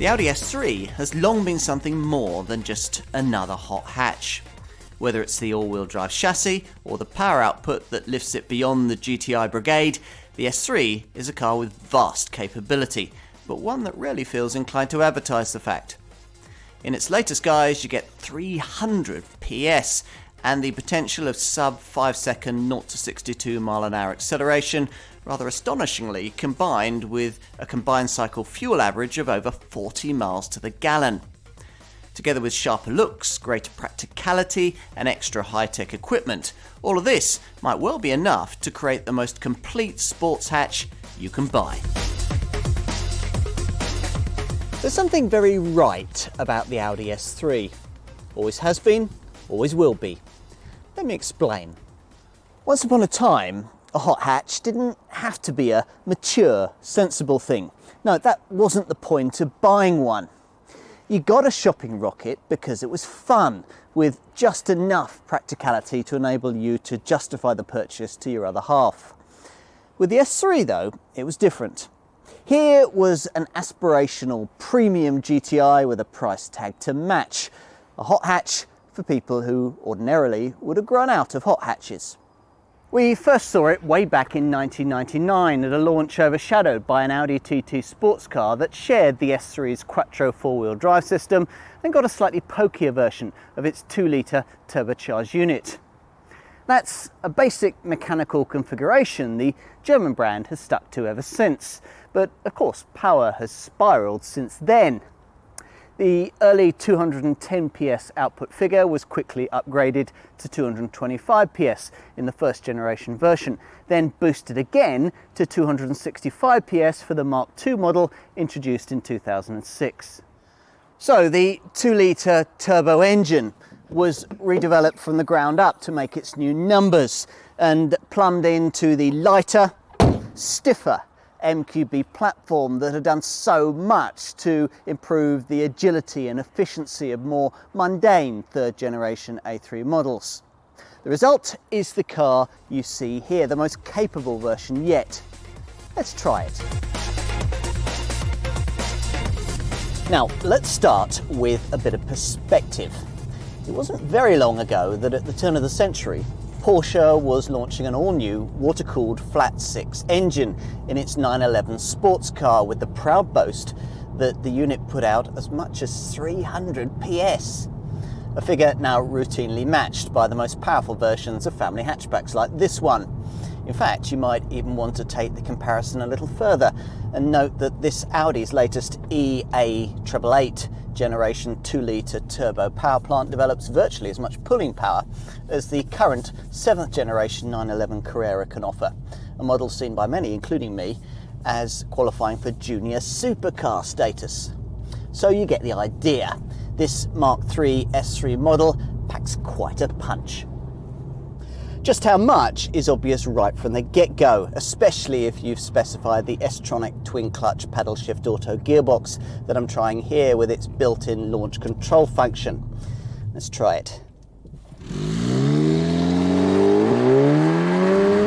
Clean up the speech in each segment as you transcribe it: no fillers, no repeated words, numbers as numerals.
The Audi S3 has long been something more than just another hot hatch. Whether it's the all-wheel drive chassis or the power output that lifts it beyond the GTI brigade, the S3 is a car with vast capability, but one that rarely feels inclined to advertise the fact. In its latest guise, you get 300 PS and the potential of sub 5 second 0 to 62 mph acceleration, rather astonishingly combined with a combined cycle fuel average of over 40 miles to the gallon. Together with sharper looks, greater practicality and extra high-tech equipment, all of this might well be enough to create the most complete sports hatch you can buy. There's something very right about the Audi S3. Always has been, always will be. Let me explain. Once upon a time, a hot hatch didn't have to be a mature, sensible thing. No, that wasn't the point of buying one. You got a shopping rocket because it was fun, with just enough practicality to enable you to justify the purchase to your other half. With the S3 though, it was different. Here was an aspirational premium GTI with a price tag to match. A hot hatch for people who ordinarily would have grown out of hot hatches. We first saw it way back in 1999 at a launch overshadowed by an Audi TT sports car that shared the S3's Quattro four-wheel drive system and got a slightly pokier version of its 2-litre turbocharged unit. That's a basic mechanical configuration the German brand has stuck to ever since, but of course power has spiralled since then. The early 210 PS output figure was quickly upgraded to 225 PS in the first generation version, then boosted again to 265 PS for the Mark II model introduced in 2006. So the 2-litre turbo engine was redeveloped from the ground up to make its new numbers and plumbed into the lighter, stiffer MQB platform that had done so much to improve the agility and efficiency of more mundane third generation A3 models. The result is the car you see here, the most capable version yet. Let's try it. Now, let's start with a bit of perspective. It wasn't very long ago that at the turn of the century, Porsche was launching an all-new water-cooled flat six engine in its 911 sports car with the proud boast that the unit put out as much as 300 PS. A figure now routinely matched by the most powerful versions of family hatchbacks like this one. In fact, you might even want to take the comparison a little further and note that this Audi's latest EA888 generation 2-litre turbo power plant develops virtually as much pulling power as the current 7th generation 911 Carrera can offer, a model seen by many, including me, as qualifying for junior supercar status. So you get the idea. This Mark III S3 model packs quite a punch. Just how much is obvious right from the get-go, especially if you've specified the S-tronic twin-clutch paddle-shift auto gearbox that I'm trying here with its built-in launch control function. Let's try it.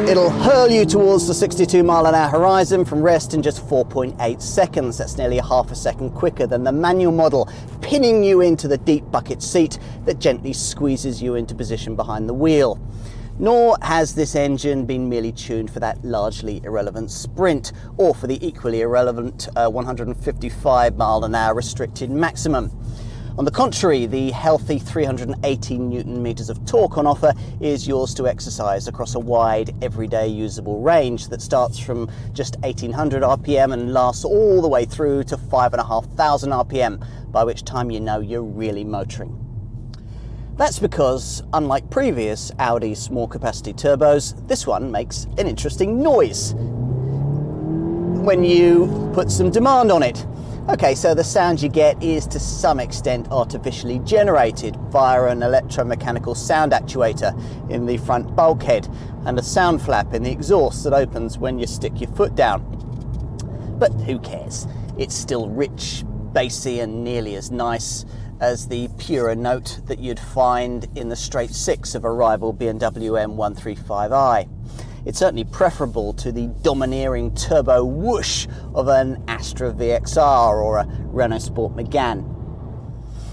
It'll hurl you towards the 62 mph horizon from rest in just 4.8 seconds. That's nearly a half a second quicker than the manual model, pinning you into the deep bucket seat that gently squeezes you into position behind the wheel. Nor has this engine been merely tuned for that largely irrelevant sprint, or for the equally irrelevant 155 mph restricted maximum. On the contrary, the healthy 318 Newton meters of torque on offer is yours to exercise across a wide, everyday usable range that starts from just 1800 RPM and lasts all the way through to 5,500 RPM, by which time you know you're really motoring. That's because, unlike previous Audi small capacity turbos, this one makes an interesting noise when you put some demand on it. Okay, so the sound you get is to some extent artificially generated via an electromechanical sound actuator in the front bulkhead and a sound flap in the exhaust that opens when you stick your foot down. But who cares? It's still rich, bassy and nearly as nice as the purer note that you'd find in the straight six of a rival BMW M135i. It's certainly preferable to the domineering turbo whoosh of an Astra VXR or a Renault Sport Megane.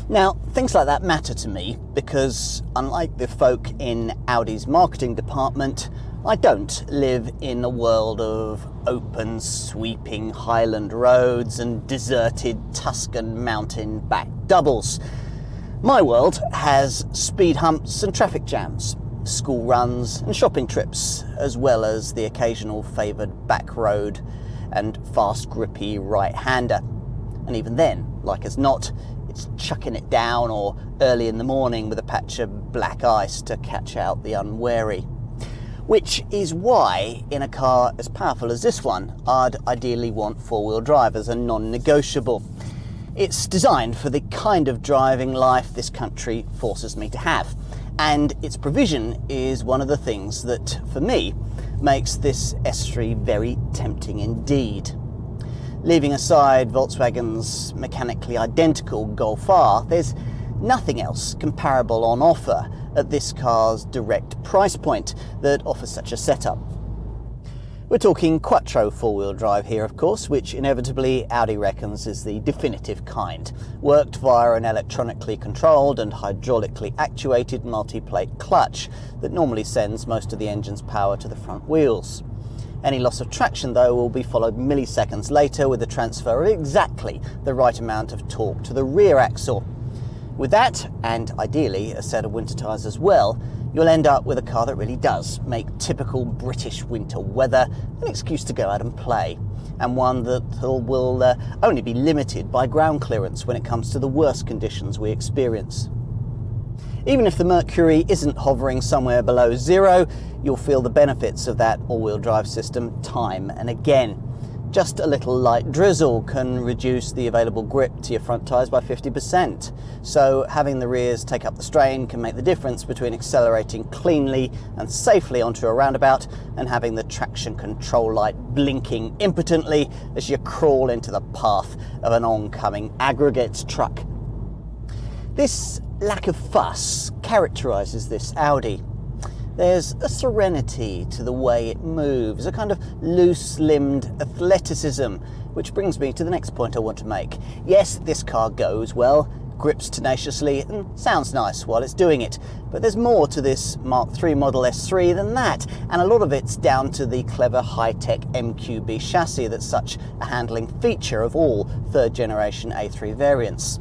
Now, things like that matter to me because, unlike the folk in Audi's marketing department, I don't live in a world of open, sweeping highland roads and deserted Tuscan mountain back doubles. My world has speed humps and traffic jams, school runs and shopping trips, as well as the occasional favoured back road and fast grippy right-hander. And even then, like as not, it's chucking it down or early in the morning with a patch of black ice to catch out the unwary. Which is why, in a car as powerful as this one, I'd ideally want four-wheel drive as a non-negotiable. It's designed for the kind of driving life this country forces me to have, and its provision is one of the things that, for me, makes this S3 very tempting indeed. Leaving aside Volkswagen's mechanically identical Golf R, there's nothing else comparable on offer at this car's direct price point that offers such a setup. We're talking Quattro four-wheel drive here, of course, which inevitably Audi reckons is the definitive kind, worked via an electronically controlled and hydraulically actuated multi-plate clutch that normally sends most of the engine's power to the front wheels. Any loss of traction, though, will be followed milliseconds later with the transfer of exactly the right amount of torque to the rear axle. With that, and ideally a set of winter tyres as well, you'll end up with a car that really does make typical British winter weather an excuse to go out and play, and one that will only be limited by ground clearance when it comes to the worst conditions we experience. Even if the mercury isn't hovering somewhere below zero, you'll feel the benefits of that all-wheel drive system time and again. Just a little light drizzle can reduce the available grip to your front tyres by 50%. So having the rears take up the strain can make the difference between accelerating cleanly and safely onto a roundabout and having the traction control light blinking impotently as you crawl into the path of an oncoming aggregates truck. This lack of fuss characterises this Audi. There's a serenity to the way it moves, a kind of loose-limbed athleticism, which brings me to the next point I want to make. Yes, this car goes well, grips tenaciously, and sounds nice while it's doing it, but there's more to this Mark III Model S3 than that, and a lot of it's down to the clever high-tech MQB chassis that's such a handling feature of all third-generation A3 variants.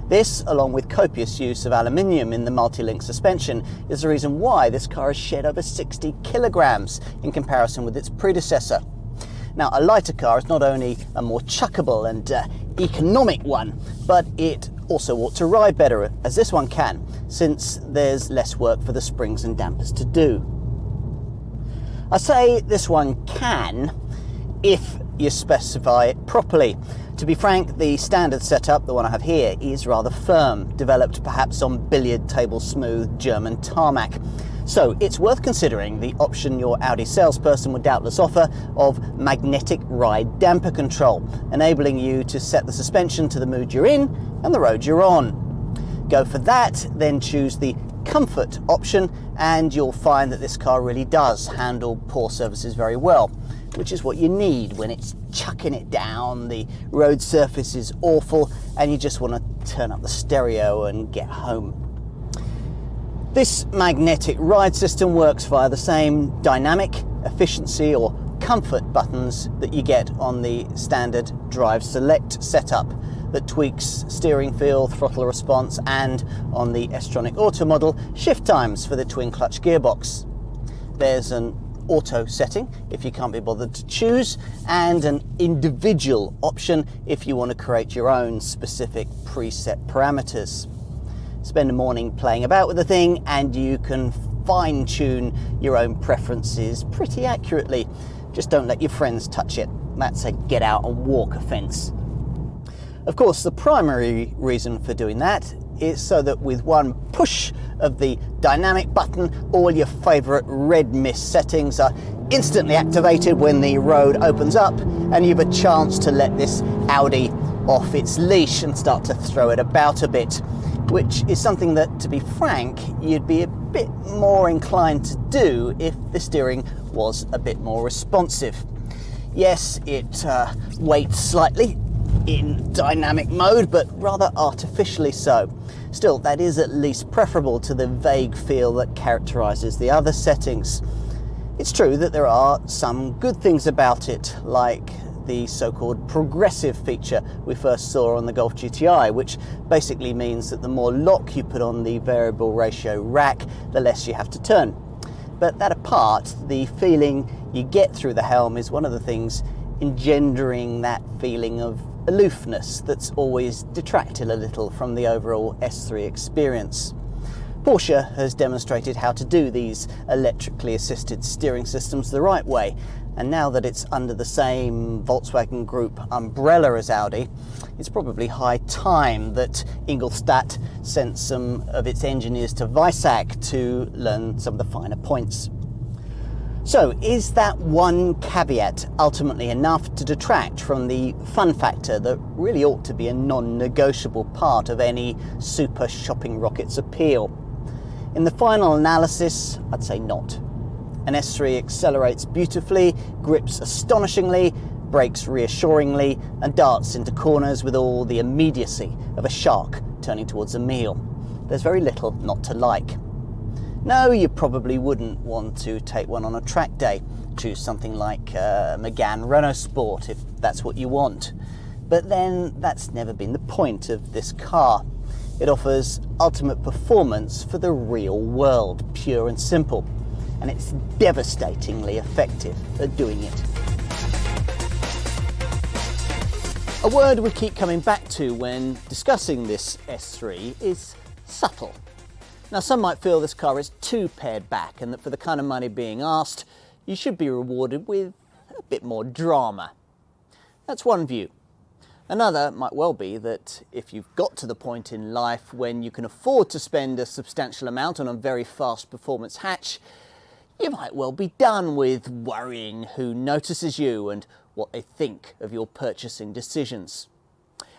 This, along with copious use of aluminium in the multi-link suspension, is the reason why this car has shed over 60 kilograms in comparison with its predecessor. Now, a lighter car is not only a more chuckable and economic one, but it also ought to ride better, as this one can, since there's less work for the springs and dampers to do. I say this one can, if you specify it properly. To be frank, the standard setup, the one I have here, is rather firm, developed perhaps on billiard table smooth German tarmac. So it's worth considering the option your Audi salesperson would doubtless offer of magnetic ride damper control, enabling you to set the suspension to the mood you're in and the road you're on. Go for that, then choose the comfort option, and you'll find that this car really does handle poor surfaces very well, which is what you need when it's chucking it down, the road surface is awful, and you just want to turn up the stereo and get home. This magnetic ride system works via the same dynamic, efficiency or comfort buttons that you get on the standard Drive Select setup that tweaks steering feel, throttle response, and on the S-tronic Auto model, shift times for the twin clutch gearbox. There's an auto setting if you can't be bothered to choose, and an individual option if you want to create your own specific preset parameters. Spend a morning playing about with the thing and you can fine-tune your own preferences pretty accurately. Just don't let your friends touch it. That's a get out and walk offence. Of course, the primary reason for doing that is so that with one push of the dynamic button, all your favourite red mist settings are instantly activated when the road opens up, and you've a chance to let this Audi off its leash and start to throw it about a bit, which is something that, to be frank, you'd be a bit more inclined to do if the steering was a bit more responsive. Yes, it waits slightly in dynamic mode, but rather artificially so. Still, that is at least preferable to the vague feel that characterises the other settings. It's true that there are some good things about it, like the so-called progressive feature we first saw on the Golf GTI, which basically means that the more lock you put on the variable ratio rack, the less you have to turn. But that apart, the feeling you get through the helm is one of the things engendering that feeling of aloofness that's always detracted a little from the overall S3 experience. Porsche has demonstrated how to do these electrically assisted steering systems the right way, and now that it's under the same Volkswagen Group umbrella as Audi, it's probably high time that Ingolstadt sent some of its engineers to Weissach to learn some of the finer points. So, is that one caveat ultimately enough to detract from the fun factor that really ought to be a non-negotiable part of any super shopping rocket's appeal? In the final analysis, I'd say not. An S3 accelerates beautifully, grips astonishingly, brakes reassuringly, and darts into corners with all the immediacy of a shark turning towards a meal. There's very little not to like. No, you probably wouldn't want to take one on a track day. Choose something like Megane Renault Sport if that's what you want. But then that's never been the point of this car. It offers ultimate performance for the real world, pure and simple. And it's devastatingly effective at doing it. A word we keep coming back to when discussing this S3 is subtle. Now, some might feel this car is too pared back and that for the kind of money being asked, you should be rewarded with a bit more drama. That's one view. Another might well be that if you've got to the point in life when you can afford to spend a substantial amount on a very fast performance hatch, you might well be done with worrying who notices you and what they think of your purchasing decisions.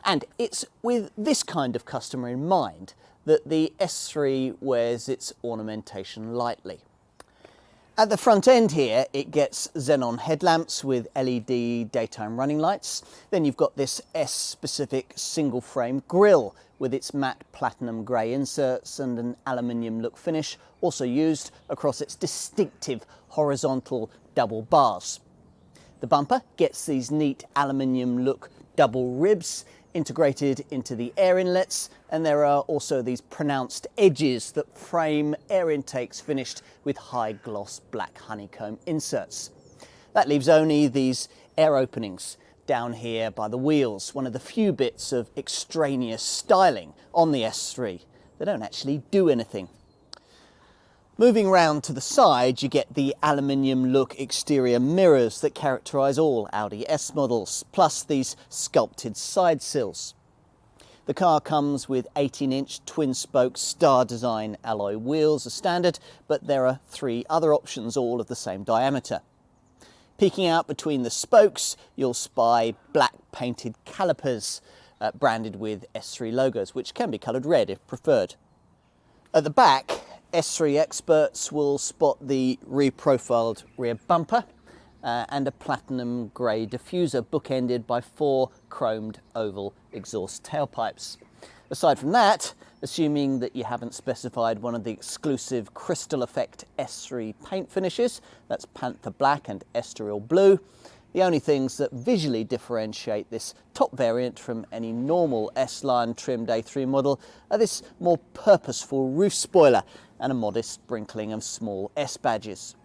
And it's with this kind of customer in mind that the S3 wears its ornamentation lightly. At the front end here, it gets xenon headlamps with LED daytime running lights. Then you've got this S-specific single frame grille with its matte platinum grey inserts and an aluminium look finish, also used across its distinctive horizontal double bars. The bumper gets these neat aluminium look double ribs integrated into the air inlets, and there are also these pronounced edges that frame air intakes finished with high gloss black honeycomb inserts. That leaves only these air openings down here by the wheels, one of the few bits of extraneous styling on the S3. They don't actually do anything. Moving round to the side, you get the aluminium look exterior mirrors that characterise all Audi S models, plus these sculpted side sills. The car comes with 18-inch twin-spoke star design alloy wheels as standard, but there are 3 other options, all of the same diameter. Peeking out between the spokes, you'll spy black painted calipers branded with S3 logos, which can be coloured red if preferred. At the back, S3 experts will spot the reprofiled rear bumper and a platinum grey diffuser bookended by 4 chromed oval exhaust tailpipes. Aside from that, assuming that you haven't specified one of the exclusive Crystal Effect S3 paint finishes, that's Panther Black and Estoril Blue, the only things that visually differentiate this top variant from any normal S-Line trimmed A3 model are this more purposeful roof spoiler and a modest sprinkling of small S badges.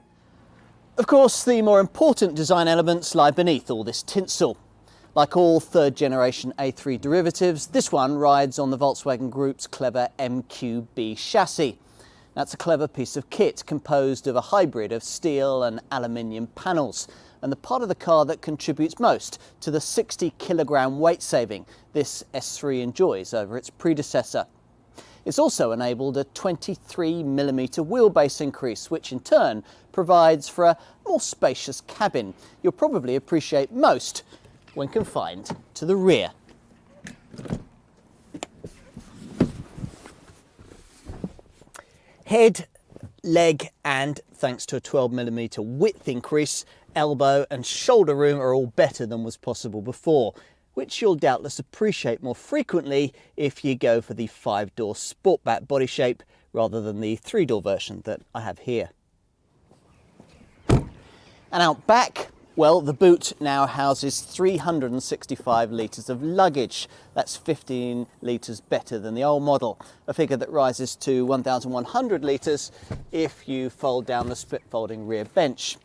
Of course, the more important design elements lie beneath all this tinsel. Like all third generation A3 derivatives, this one rides on the Volkswagen Group's clever MQB chassis. That's a clever piece of kit composed of a hybrid of steel and aluminium panels, and the part of the car that contributes most to the 60 kilogram weight saving this S3 enjoys over its predecessor. It's also enabled a 23mm wheelbase increase, which in turn provides for a more spacious cabin you'll probably appreciate most when confined to the rear. Head, leg and, thanks to a 12mm width increase, elbow and shoulder room are all better than was possible before, which you'll doubtless appreciate more frequently if you go for the 5-door Sportback body shape rather than the 3-door version that I have here. And out back, well, the boot now houses 365 litres of luggage. That's 15 litres better than the old model, a figure that rises to 1,100 litres if you fold down the split folding rear bench.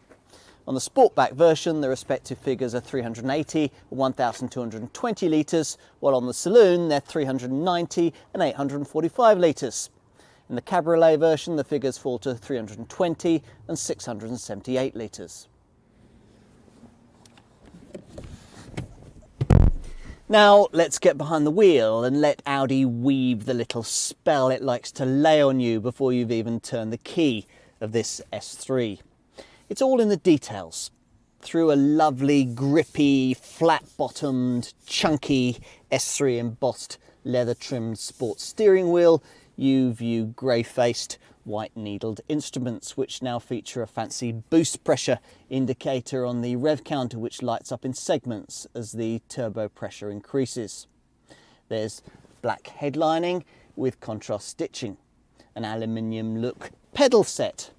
On the Sportback version, the respective figures are 380 and 1,220 litres, while on the Saloon they're 390 and 845 litres. In the Cabriolet version, the figures fall to 320 and 678 litres. Now let's get behind the wheel and let Audi weave the little spell it likes to lay on you before you've even turned the key of this S3. It's all in the details. Through a lovely, grippy, flat-bottomed, chunky S3 embossed leather-trimmed sports steering wheel, you view grey-faced, white-needled instruments, which now feature a fancy boost pressure indicator on the rev counter, which lights up in segments as the turbo pressure increases. There's black headlining with contrast stitching, an aluminium look pedal set,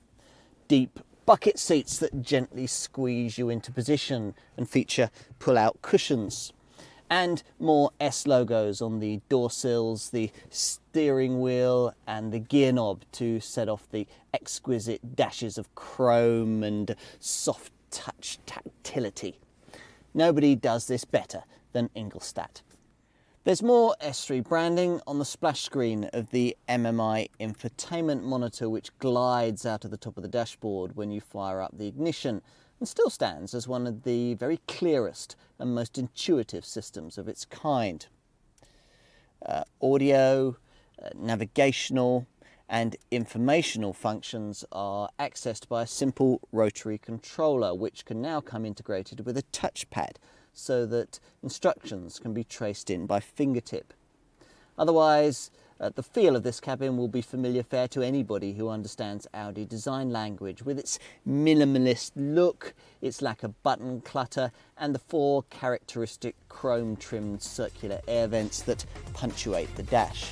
deep bucket seats that gently squeeze you into position and feature pull-out cushions, and more S logos on the door sills, the steering wheel and the gear knob to set off the exquisite dashes of chrome and soft touch tactility. Nobody does this better than Ingolstadt. There's more S3 branding on the splash screen of the MMI infotainment monitor, which glides out of the top of the dashboard when you fire up the ignition, and still stands as one of the very clearest and most intuitive systems of its kind. Audio, navigational and informational functions are accessed by a simple rotary controller, which can now come integrated with a touchpad so that instructions can be traced in by fingertip. Otherwise, the feel of this cabin will be familiar fare to anybody who understands Audi design language, with its minimalist look, its lack of button clutter, and the 4 characteristic chrome-trimmed circular air vents that punctuate the dash.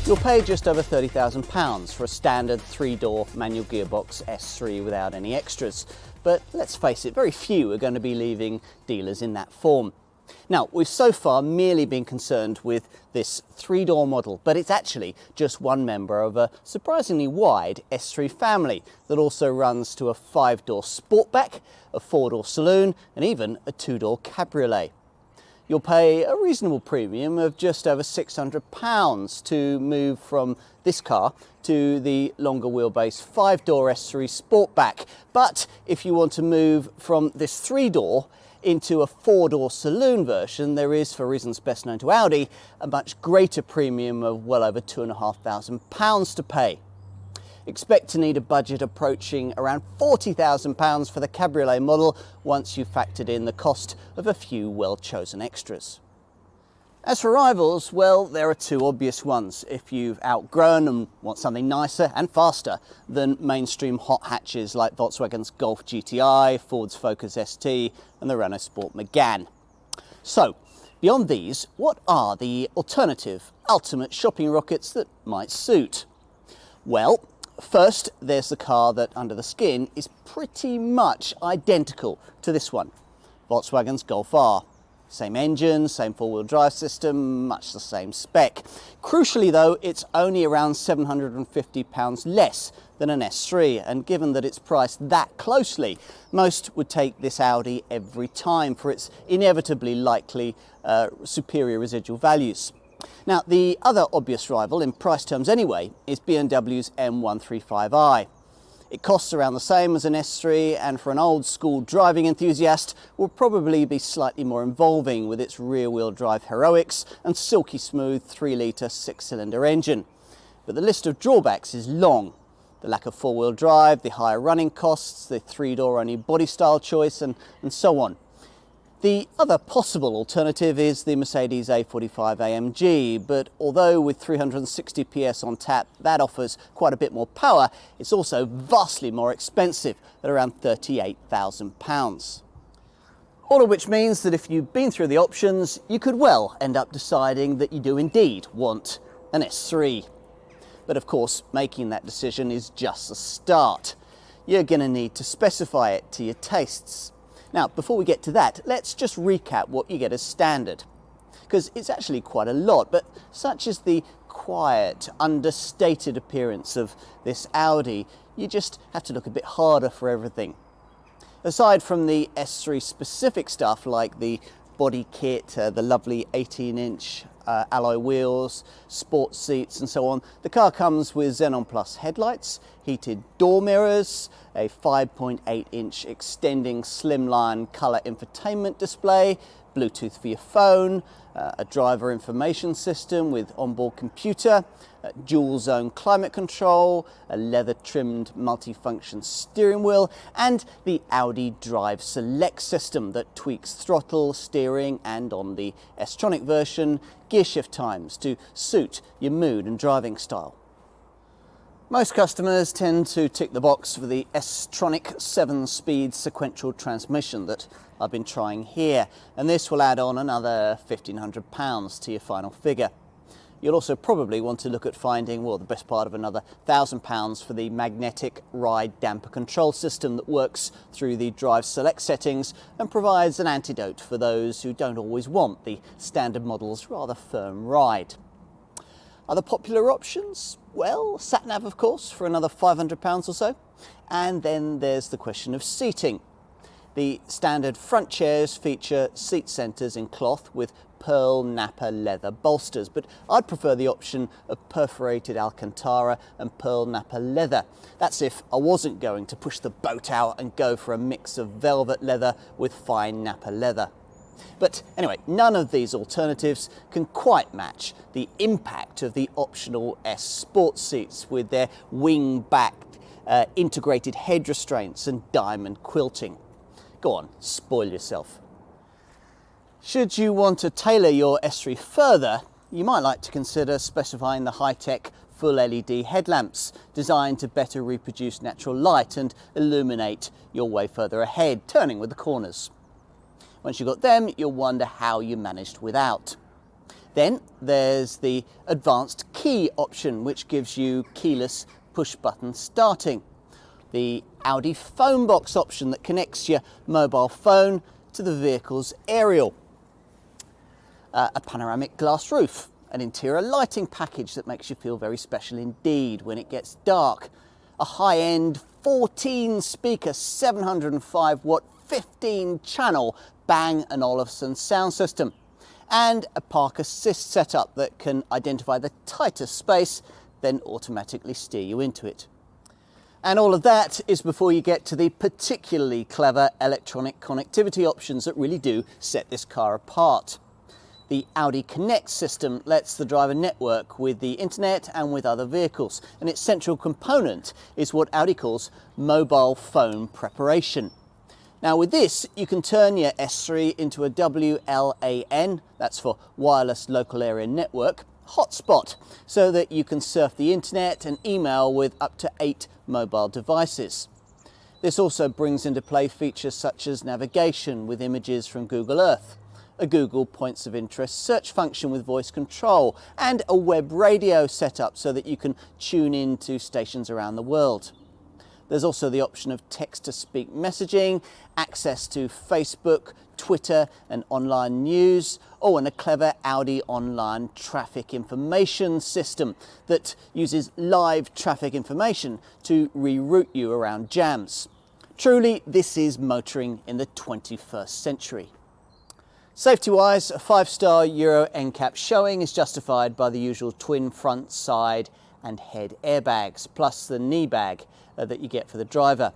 You'll pay just over £30,000 for a standard 3-door manual gearbox S3 without any extras, but let's face it, very few are going to be leaving dealers in that form. Now, we've so far merely been concerned with this 3-door model, but it's actually just one member of a surprisingly wide S3 family that also runs to a 5-door Sportback, a 4-door Saloon, and even a 2-door Cabriolet. You'll pay a reasonable premium of just over £600 to move from this car to the longer wheelbase 5-door S3 Sportback. But if you want to move from this 3-door into a 4-door Saloon version, there is, for reasons best known to Audi, a much greater premium of well over £2,500 to pay. Expect to need a budget approaching around £40,000 for the Cabriolet model once you've factored in the cost of a few well-chosen extras. As for rivals, well, there are 2 obvious ones if you've outgrown and want something nicer and faster than mainstream hot hatches like Volkswagen's Golf GTI, Ford's Focus ST and the Renault Sport Megane. So, beyond these, what are the alternative, ultimate shopping rockets that might suit? Well, first, there's the car that, under the skin, is pretty much identical to this one, Volkswagen's Golf R. Same engine, same 4-wheel drive system, much the same spec. Crucially though, it's only around £750 less than an S3, and given that it's priced that closely, most would take this Audi every time for its inevitably likely superior residual values. Now, the other obvious rival, in price terms anyway, is BMW's M135i. It costs around the same as an S3, and for an old school driving enthusiast will probably be slightly more involving with its rear wheel drive heroics and silky smooth 3-litre 6-cylinder engine. But the list of drawbacks is long. The lack of 4-wheel drive, the higher running costs, the 3-door only body style choice and so on. The other possible alternative is the Mercedes A45 AMG, but although with 360 PS on tap that offers quite a bit more power, it's also vastly more expensive at around £38,000. All of which means that if you've been through the options, you could well end up deciding that you do indeed want an S3. But of course, making that decision is just a start. You're going to need to specify it to your tastes. Now, before we get to that, let's just recap what you get as standard. Because it's actually quite a lot, but such is the quiet, understated appearance of this Audi, you just have to look a bit harder for everything. Aside from the S3 specific stuff like the body kit, the lovely 18-inch alloy wheels, sports seats and so on, the car comes with Xenon Plus headlights, heated door mirrors, a 5.8-inch extending slimline colour infotainment display, Bluetooth for your phone, a driver information system with onboard computer, dual zone climate control, a leather trimmed multifunction steering wheel, and the Audi Drive Select system that tweaks throttle, steering, and on the S-tronic version, gear shift times to suit your mood and driving style. Most customers tend to tick the box for the S-tronic 7-speed sequential transmission that I've been trying here, and this will add on another £1,500 to your final figure. You'll also probably want to look at finding, well, the best part of another £1,000 for the magnetic ride damper control system that works through the Drive Select settings and provides an antidote for those who don't always want the standard model's rather firm ride. Other popular options? Well, sat-nav of course for another £500 or so, and then there's the question of seating. The standard front chairs feature seat centres in cloth with pearl nappa leather bolsters, but I'd prefer the option of perforated Alcantara and pearl nappa leather. That's if I wasn't going to push the boat out and go for a mix of velvet leather with fine nappa leather. But anyway, none of these alternatives can quite match the impact of the optional S Sport seats with their wing-backed integrated head restraints and diamond quilting. Go on, spoil yourself. Should you want to tailor your S3 further, you might like to consider specifying the high-tech full LED headlamps designed to better reproduce natural light and illuminate your way further ahead, turning with the corners. Once you've got them, you'll wonder how you managed without. Then there's the advanced key option, which gives you keyless push-button starting. The Audi phone box option that connects your mobile phone to the vehicle's aerial. A panoramic glass roof, an interior lighting package that makes you feel very special indeed when it gets dark. A high-end 14-speaker 705-watt 15-channel Bang & Olufsen sound system, and a park assist setup that can identify the tightest space, then automatically steer you into it. And all of that is before you get to the particularly clever electronic connectivity options that really do set this car apart. The Audi Connect system lets the driver network with the internet and with other vehicles, and its central component is what Audi calls mobile phone preparation. Now with this, you can turn your S3 into a WLAN, that's for Wireless Local Area Network, hotspot, so that you can surf the internet and email with up to 8 mobile devices. This also brings into play features such as navigation with images from Google Earth, a Google Points of Interest search function with voice control, and a web radio setup so that you can tune in to stations around the world. There's also the option of text-to-speak messaging, access to Facebook, Twitter and online news, and a clever Audi online traffic information system that uses live traffic information to reroute you around jams. Truly, this is motoring in the 21st century. Safety-wise, a 5-star Euro NCAP showing is justified by the usual twin front, side and head airbags, plus the knee bag that you get for the driver.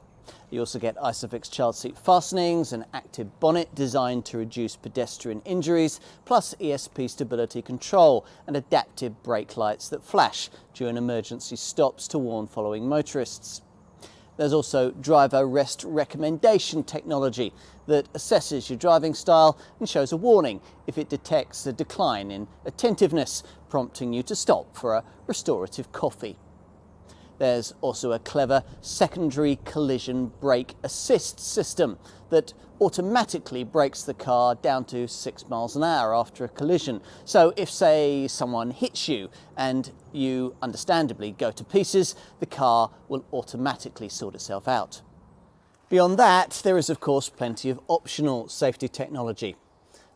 You also get Isofix child seat fastenings, an active bonnet designed to reduce pedestrian injuries, plus ESP stability control and adaptive brake lights that flash during emergency stops to warn following motorists. There's also driver rest recommendation technology that assesses your driving style and shows a warning if it detects a decline in attentiveness, prompting you to stop for a restorative coffee. There's also a clever secondary collision brake assist system that automatically brakes the car down to 6 miles an hour after a collision. So if, say, someone hits you and you understandably go to pieces, the car will automatically sort itself out. Beyond that, there is of course plenty of optional safety technology.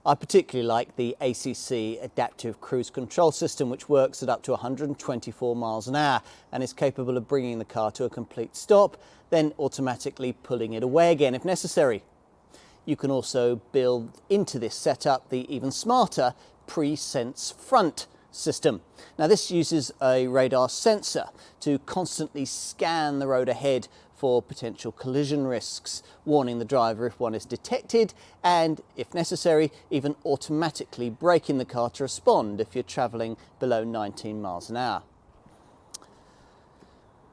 I particularly like the ACC adaptive cruise control system, which works at up to 124 miles an hour and is capable of bringing the car to a complete stop, then automatically pulling it away again if necessary. You can also build into this setup the even smarter pre-sense front system. Now this uses a radar sensor to constantly scan the road ahead for potential collision risks, warning the driver if one is detected and, if necessary, even automatically braking the car to respond if you're travelling below 19 miles an hour.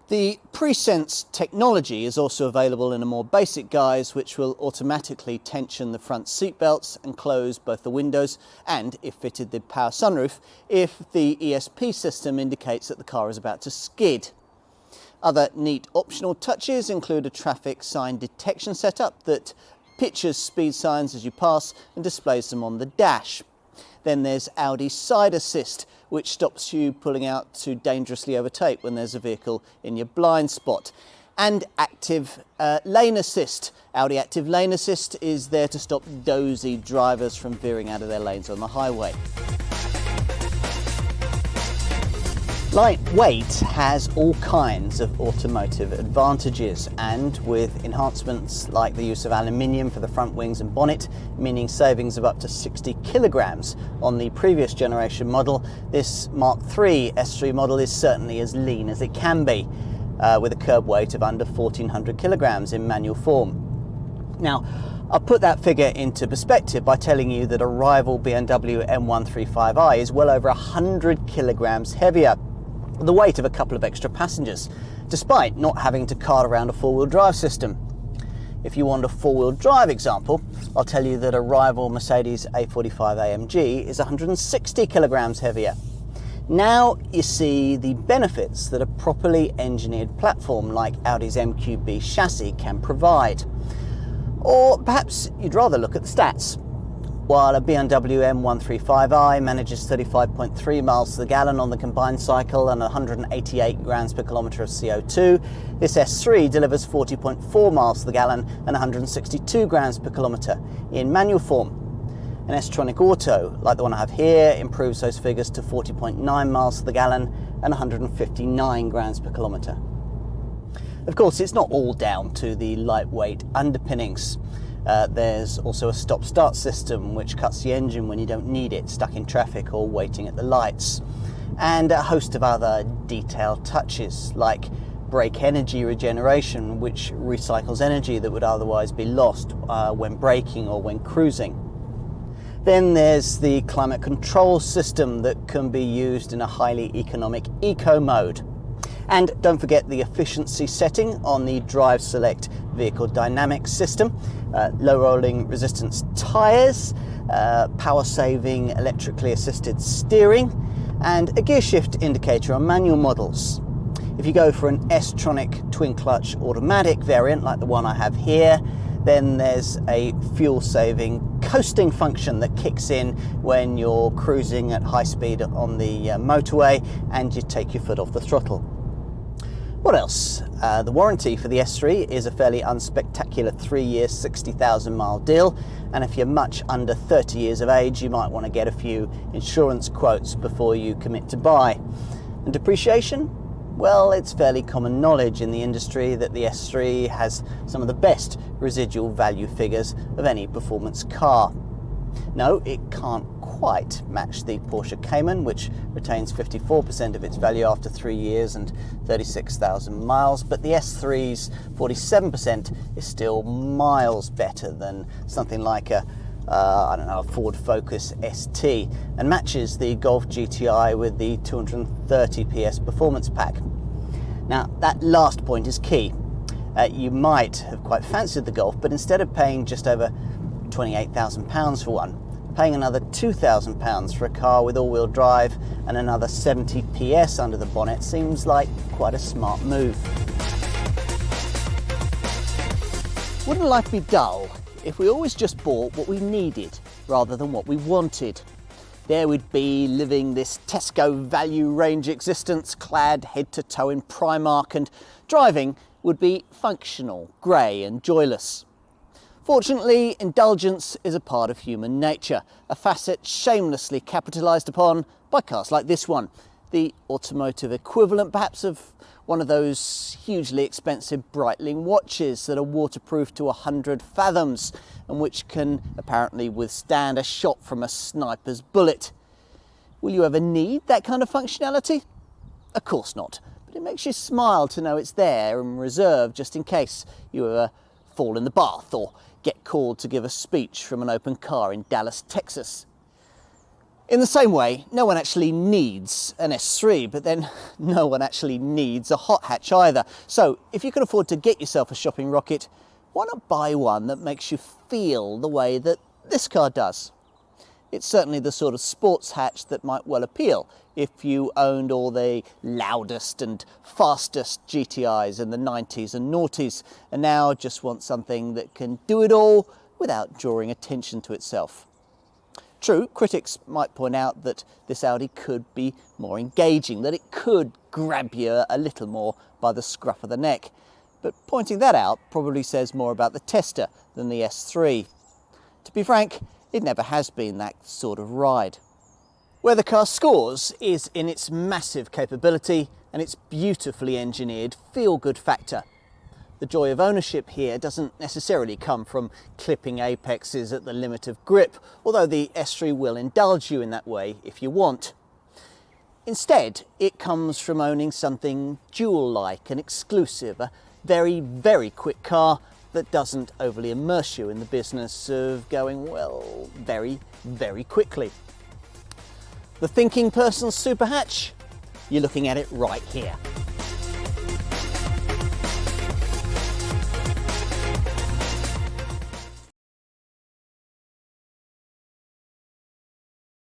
The pre-sense technology is also available in a more basic guise, which will automatically tension the front seat belts and close both the windows and, if fitted, the power sunroof if the ESP system indicates that the car is about to skid. Other neat optional touches include a traffic sign detection setup that pictures speed signs as you pass and displays them on the dash. Then there's Audi Side Assist, which stops you pulling out to dangerously overtake when there's a vehicle in your blind spot. And Active Lane Assist. Audi Active Lane Assist is there to stop dozy drivers from veering out of their lanes on the highway. Lightweight has all kinds of automotive advantages, and with enhancements like the use of aluminium for the front wings and bonnet, meaning savings of up to 60 kilograms on the previous generation model, this Mark III S3 model is certainly as lean as it can be, with a curb weight of under 1,400 kilograms in manual form. Now, I'll put that figure into perspective by telling you that a rival BMW M135i is well over 100 kilograms heavier, the weight of a couple of extra passengers, despite not having to cart around a four-wheel drive system. If you want a four-wheel drive example, I'll tell you that a rival Mercedes A45 AMG is 160 kilograms heavier. Now you see the benefits that a properly engineered platform like Audi's MQB chassis can provide. Or perhaps you'd rather look at the stats. While a BMW M135i manages 35.3 miles to the gallon on the combined cycle and 188 grams per kilometre of CO2, this S3 delivers 40.4 miles to the gallon and 162 grams per kilometre in manual form. An S-tronic Auto, like the one I have here, improves those figures to 40.9 miles to the gallon and 159 grams per kilometre. Of course, it's not all down to the lightweight underpinnings. There's also a stop-start system which cuts the engine when you don't need it, stuck in traffic or waiting at the lights, and a host of other detailed touches like brake energy regeneration, which recycles energy that would otherwise be lost when braking or when cruising. Then there's the climate control system that can be used in a highly economic eco mode. And don't forget the efficiency setting on the Drive Select vehicle dynamics system, low rolling resistance tyres, power saving electrically assisted steering, and a gear shift indicator on manual models. If you go for an S-tronic twin clutch automatic variant like the one I have here, then there's a fuel saving coasting function that kicks in when you're cruising at high speed on the motorway and you take your foot off the throttle. What else? The warranty for the S3 is a fairly unspectacular 3-year, 60,000 mile deal, and if you're much under 30 years of age, you might want to get a few insurance quotes before you commit to buy. And depreciation? Well, it's fairly common knowledge in the industry that the S3 has some of the best residual value figures of any performance car. No, it can't quite match the Porsche Cayman, which retains 54% of its value after 3 years and 36,000 miles, but the S3's 47% is still miles better than something like a Ford Focus ST, and matches the Golf GTI with the 230 PS performance pack. Now, that last point is key. you might have quite fancied the Golf, but instead of paying just over £28,000 for one, paying another £2,000 for a car with all-wheel drive and another 70 PS under the bonnet seems like quite a smart move. Wouldn't life be dull if we always just bought what we needed rather than what we wanted? There we'd be living this Tesco Value range existence, clad head to toe in Primark, and driving would be functional, grey and joyless. Fortunately, indulgence is a part of human nature, a facet shamelessly capitalised upon by cars like this one, the automotive equivalent perhaps of one of those hugely expensive Breitling watches that are waterproof to 100 fathoms and which can apparently withstand a shot from a sniper's bullet. Will you ever need that kind of functionality? Of course not, but it makes you smile to know it's there and reserved just in case you ever fall in the bath or get called to give a speech from an open car in Dallas, Texas. In the same way, no one actually needs an S3, but then no one actually needs a hot hatch either. So if you can afford to get yourself a shopping rocket, why not buy one that makes you feel the way that this car does? It's certainly the sort of sports hatch that might well appeal if you owned all the loudest and fastest GTIs in the 90s and noughties and now just want something that can do it all without drawing attention to itself. True, critics might point out that this Audi could be more engaging, that it could grab you a little more by the scruff of the neck, but pointing that out probably says more about the tester than the S3. To be frank, it never has been that sort of ride. Where the car scores is in its massive capability and its beautifully engineered feel-good factor. The joy of ownership here doesn't necessarily come from clipping apexes at the limit of grip, although the S3 will indulge you in that way if you want. Instead, it comes from owning something jewel-like and exclusive, a very, very quick car that doesn't overly immerse you in the business of going, well, very, very quickly. The thinking person's super hatch? You're looking at it right here.